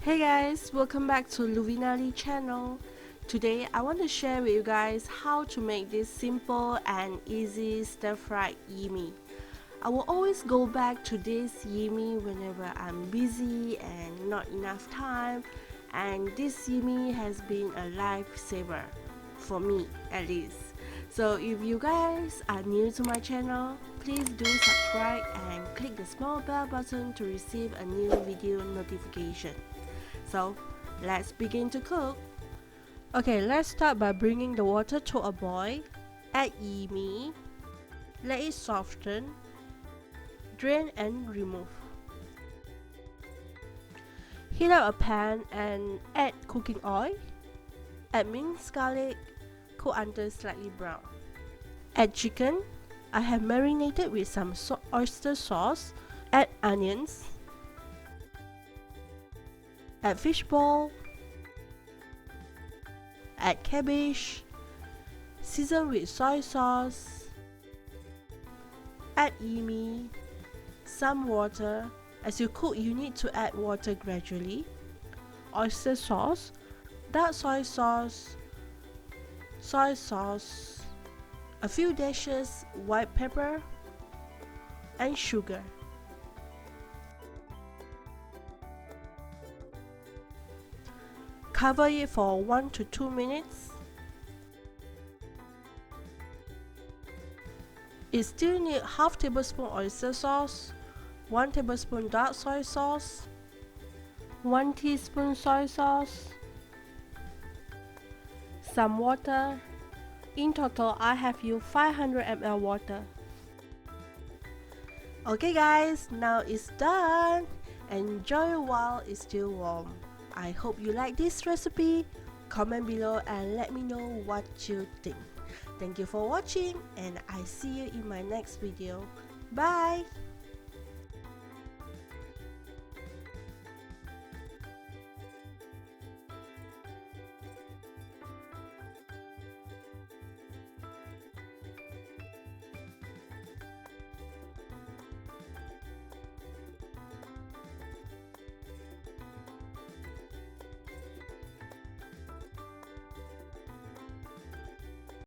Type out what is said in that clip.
Hey guys, welcome back to Luvinali channel. Today I want to share with you guys how to make this simple and easy stir-fried Yee Mee. I will always go back to this Yee Mee whenever I'm busy and not enough time, and this Yee Mee has been a lifesaver for me at least. So if you guys are new to my channel, please do subscribe and click the small bell button to receive a new video notification. So let's begin to cook. Okay, let's start by bringing the water to a boil. Add Yee Mee, let it soften, drain and remove. Heat up a pan and add cooking oil. Add minced garlic, cook until slightly brown. Add chicken. I have marinated with some oyster sauce. Add onions. Add fishball. Add cabbage. Season with soy sauce. Add Yee Mee. Some water. As you cook, you need to add water gradually. Oyster sauce, dark soy sauce, a few dashes white pepper, and sugar. Cover it for 1 to 2 minutes. It still needs half tablespoon oyster sauce, 1 tablespoon dark soy sauce, 1 teaspoon soy sauce, some water. In total, I have used 500 ml water. Okay guys, now it's done. Enjoy while it's still warm. I hope you like this recipe. Comment below and let me know what you think. Thank you for watching and I see you in my next video. Bye!